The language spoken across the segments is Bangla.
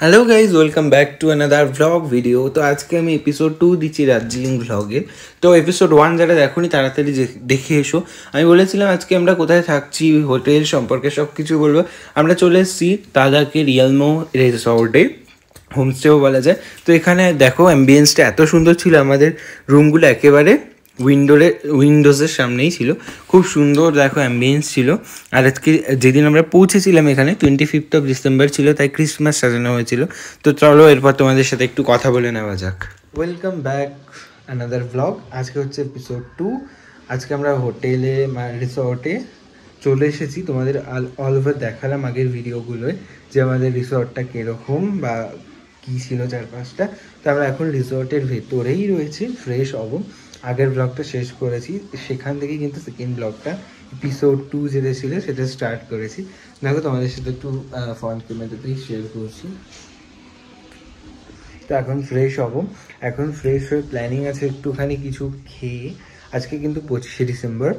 Hello guys, welcome back to another vlog video. তো আজকে আমি এপিসোড 2 দিচ্ছি দার্জিলিং ভ্লগের। তো এপিসোড 1 যারা দেখোনি তাড়াতাড়ি দেখে এসো। আমি বলেছিলাম আজকে আমরা কোথায় থাকছি, হোটেল সম্পর্কে সব কিছু বলবো। আমরা চলে এসেছি লাদাখে রিয়ালমো রিসর্টে, হোমস্টেও বলা যায়। তো এখানে দেখো অ্যাম্বিয়েন্সটা এত সুন্দর ছিল, আমাদের রুমগুলো একেবারে উইন্ডোজের সামনেই ছিল। খুব সুন্দর দেখো অ্যাম্বিয়েন্স ছিল। আর আজকে যেদিন আমরা পৌঁছেছিলাম এখানে 25th ডিসেম্বর ছিল, তাই ক্রিসমাস সাজানো হয়েছিল। তো চলো এরপর তোমাদের সাথে একটু কথা বলে নেওয়া যাক। Welcome back another blog. আজকে হচ্ছে এপিসোড 2। আজকে আমরা হোটেলে রিসর্টে চলে এসেছি। তোমাদের অল ওভার দেখালাম আগের ভিডিওগুলোয় যে আমাদের রিসর্টটা কীরকম বা কী ছিল চারপাশটা। তো আমরা এখন রিসর্টের ভেতরেই রয়েছি, ফ্রেশ হব। আগের ব্লগটা শেষ করেছি, সেখান থেকে কিন্তু সেকেন্ড ব্লগটা এপিসোড 2 যেটা ছিল সেটা স্টার্ট করেছি। দেখো তোমাদের সাথে একটু ফ্রন্ট ক্যামেরাতেই শেয়ার করছি। তো এখন ফ্রেশ হব। এখন ফ্রেশ হয়ে প্ল্যানিং আছে একটুখানি কিছু খেয়ে, আজকে কিন্তু 25শে ডিসেম্বর,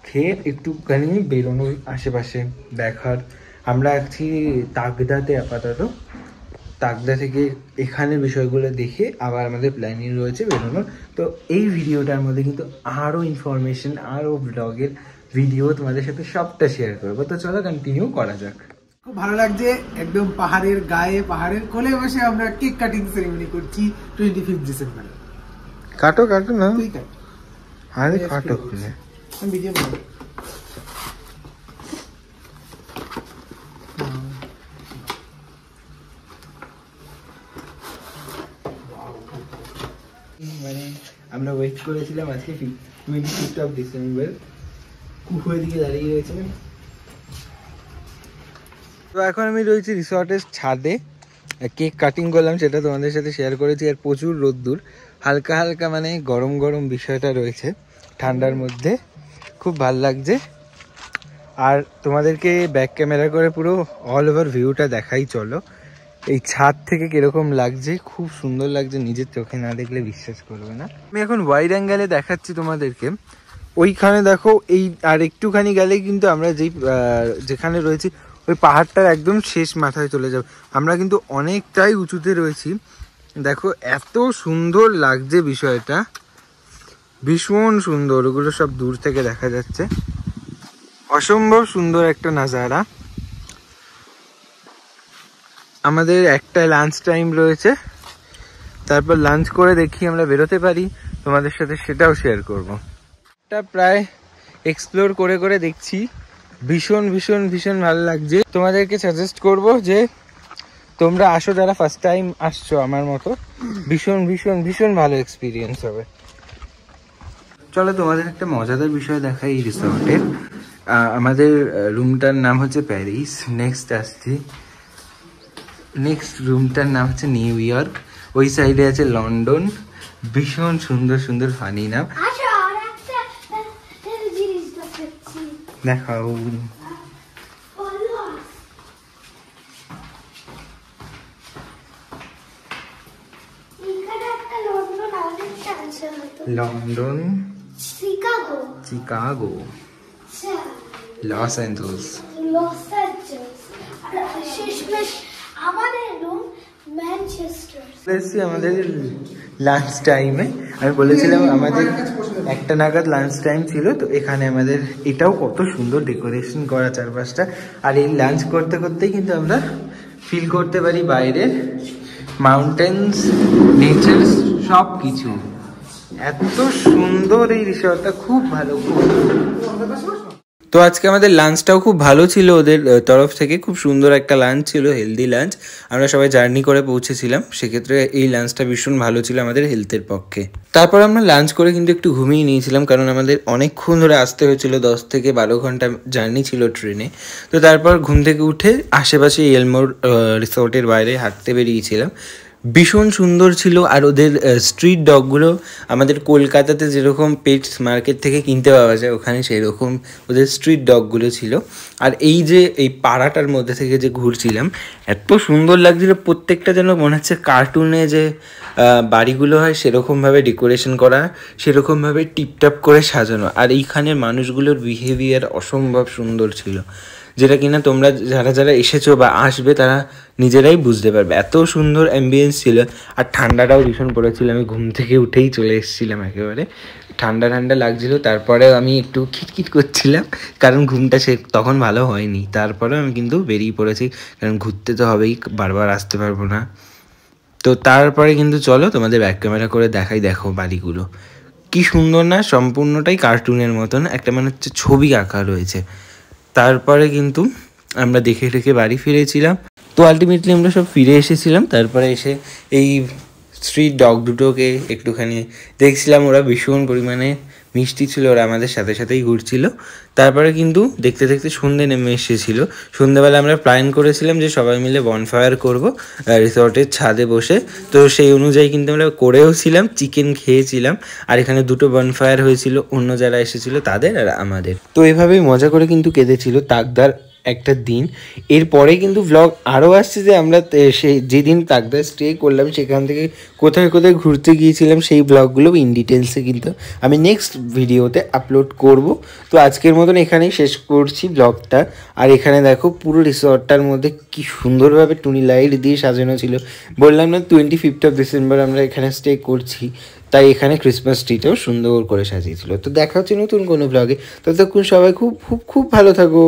খেয়ে একটুখানি বেরোনোর, আশেপাশে দেখার। আমরা আছি তাগদাতে আপাতত। তাগদা থেকে এখানের বিষয়গুলো দেখে আবার আমাদের প্ল্যানিং রয়েছে বেরোনোর। তো এই ভিডিওটার মধ্যে কিন্তু আরও ইনফরমেশন, আরও ব্লগের ভিডিও তোমাদের সাথে সবটা শেয়ার করবো। তো চলো কন্টিনিউ করা যাক। খুব ভালো লাগছে, একদম পাহাড়ের গায়ে, পাহাড়ের কোলে বসে আমরা কেক কাটিং সেরেমনি করছি 25 ডিসেম্বরে। কাটো কাটো না, তুই কাট। আরে কাটো খুলে আমি ভিডিও বানাবো। মানে আমরা ওয়েট করেছিলাম আজকে 25th ডিসেম্বর। কুকুরের দিকে দাঁড়িয়ে রয়েছে। তো এখন আমি রয়েছি রিসর্টের ছাদে, কেক কাটিং করলাম, সেটা তোমাদের সাথে শেয়ার করেছি। আর প্রচুর রোদ্দুর, হালকা হালকা মানে গরম গরম বিষয়টা রয়েছে ঠান্ডার মধ্যে, খুব ভাল লাগছে। আর তোমাদেরকে ব্যাক ক্যামেরা করে পুরো অল ওভার ভিউটা দেখাই চলো। এই ছাদ থেকে কিরকম লাগছে, খুব সুন্দর লাগছে, নিজের চোখে না দেখলে বিশ্বাস করবে না। আমি এখন ওয়াইড অ্যাঙ্গেলে দেখাচ্ছি তোমাদেরকে। ওইখানে দেখো, এই আর একটুখানি গেলে কিন্তু আমরা যেখানে রয়েছি ওই পাহাড়টার একদম শেষ মাথায় চলে যাবে। আমরা কিন্তু অনেকটাই উঁচুতে রয়েছি। দেখো এত সুন্দর লাগছে বিষয়টা, ভীষণ সুন্দর। ওগুলো সব দূর থেকে দেখা যাচ্ছে, অসম্ভব সুন্দর একটা নাজারা। আমাদের একটা লাঞ্চ টাইম রয়েছে, তারপর লাঞ্চ করে দেখি আমরা বেরোতে পারি, তোমাদের সাথে সেটাও শেয়ার করব। এটা প্রায় এক্সপ্লোর করে করে দেখছি, ভীষণ ভীষণ ভীষণ ভালো লাগছে। তোমাদেরকে সাজেস্ট করব যে তোমরা আসো, যারা ফার্স্ট টাইম আসছো আমার মতো, ভীষণ ভীষণ ভীষণ ভালো এক্সপিরিয়েন্স হবে। চলো তোমাদের একটা মজাদার বিষয় দেখাই এই রিসর্টের। আমাদের রুমটার নাম হচ্ছে প্যারিস, নেক্সট রুমটার নাম হচ্ছে নিউ ইয়র্ক, ওই সাইডে আছে লন্ডন। ভীষণ সুন্দর সুন্দর ফানি নাম। দেখাও, লন্ডন, চিকাগো, লস অ্যাঞ্জেলস। আমাদের লাঞ্চ টাইমে আমি বলেছিলাম আমাদের 1টা নাগাদ লাঞ্চ টাইম ছিল। তো এখানে আমাদের এটাও কত সুন্দর ডেকোরেশন করা চারপাশটা। আর এই লাঞ্চ করতে করতেই কিন্তু আমরা ফিল করতে পারি বাইরের মাউন্টেন্স, নেচার্স, সব কিছু। এত সুন্দর এই রিসর্টটা, খুব ভালো, খুব। তো আজকে আমাদের লাঞ্চটাও খুব ভালো ছিল ওদের তরফ থেকে, খুব সুন্দর একটা লাঞ্চ ছিল, হেলদি লাঞ্চ। আমরা সবাই জার্নি করে পৌঁছেছিলাম, সেক্ষেত্রে এই লাঞ্চটা ভীষণ ভালো ছিল আমাদের হেলথের পক্ষে। তারপর আমরা লাঞ্চ করে কিন্তু একটু ঘুমিয়ে নিয়েছিলাম, কারণ আমাদের অনেকক্ষণ ধরে আসতে হয়েছিল, 10 থেকে 12 ঘন্টা জার্নি ছিল ট্রেনে। তো তারপর ঘুম থেকে উঠে আশেপাশে এলমোর রিসর্টের বাইরে হাঁটতে বেরিয়েছিলাম। ভীষণ সুন্দর ছিল। আর ওদের স্ট্রিট ডগগুলো আমাদের কলকাতাতে যেরকম পেটস মার্কেট থেকে কিনতে পাওয়া যায়, ওখানে সেরকম ওদের স্ট্রিট ডগগুলো ছিল। আর এই পাড়াটার মধ্যে থেকে যে ঘুরছিলাম, এত সুন্দর লাগছিল। প্রত্যেকটা যেন মনে হচ্ছে কার্টুনে যে বাড়িগুলো হয় সেরকমভাবে ডেকোরেশন করা, সেরকমভাবে টিপটাপ করে সাজানো। আর এইখানের মানুষগুলোর বিহেভিয়ার অসম্ভব সুন্দর ছিল। যেটা কিনা তোমরা যারা যারা এসেছো বা আসবে তারা নিজেরাই বুঝতে পারবে। এত সুন্দর অ্যাম্বিয়েন্স ছিল, আর ঠান্ডাটাও ভীষণ পড়েছিল। আমি ঘুম থেকে উঠেই চলে এসেছিলাম, একেবারে ঠান্ডা ঠান্ডা লাগছিল। তারপরেও আমি একটু খিটখিট করছিলাম, কারণ ঘুমটা তখন ভালো হয়নি। তারপরেও আমি কিন্তু বেরিয়ে পড়েছি, কারণ ঘুরতে তো হবেই, বারবার আসতে পারবো না। তো তারপরে কিন্তু চলো তোমাদের ব্যাক ক্যামেরা করে দেখাই। দেখো বাড়িগুলো কি সুন্দর না, সম্পূর্ণটাই কার্টুনের মতন, একটা মানে হচ্ছে ছবি আঁকা রয়েছে। তারপরে কিন্তু আমরা দেখে রেখে বাড়ি ফিরেছিলাম। তো আলটিমেটলি আমরা সব ফিরে এসেছিলাম। তারপরে এসে এই স্ট্রিট ডগ দুটোকে একটুখানি দেখছিলাম, ওরা ভীষণ পরিমাণে মিষ্টি ছিল, ওরা আমাদের সাথে সাথেই ঘুরছিল। তারপরে কিন্তু দেখতে দেখতে সন্ধে নেমে এসেছিলো। সন্ধ্যেবেলা আমরা প্ল্যান করেছিলাম যে সবাই মিলে বনফায়ার করব রিসর্টের ছাদে বসে। তো সেই অনুযায়ী কিন্তু আমরা করেও ছিলাম, চিকেন খেয়েছিলাম। আর এখানে দুটো বনফায়ার হয়েছিল, অন্য যারা এসেছিলো তাদের আর আমাদের। তো এভাবেই মজা করে কিন্তু কেঁদেছিল তাকদার একটা দিন। এরপরে কিন্তু ব্লগ আরও আসছে, যে আমরা সেই যেদিন তাকদার স্টে করলাম সেখান থেকে কোথায় কোথায় ঘুরতে গিয়েছিলাম সেই ব্লগগুলো ইন ডিটেলসে কিন্তু আমি নেক্সট ভিডিওতে আপলোড করব। তো আজকের মতন এখানেই শেষ করছি ব্লগটা। আর এখানে দেখো পুরো রিসর্টটার মধ্যে কি সুন্দরভাবে টুনি লাইট দিয়ে সাজানো ছিল। বললাম না 25th of December আমরা এখানে স্টে করছি, তাই এখানে ক্রিসমাস ট্রিটাও সুন্দর করে সাজিয়েছিল। তো দেখা হচ্ছে নতুন কোনো ব্লগে, ততক্ষণ সবাই খুব খুব খুব ভালো থাকো।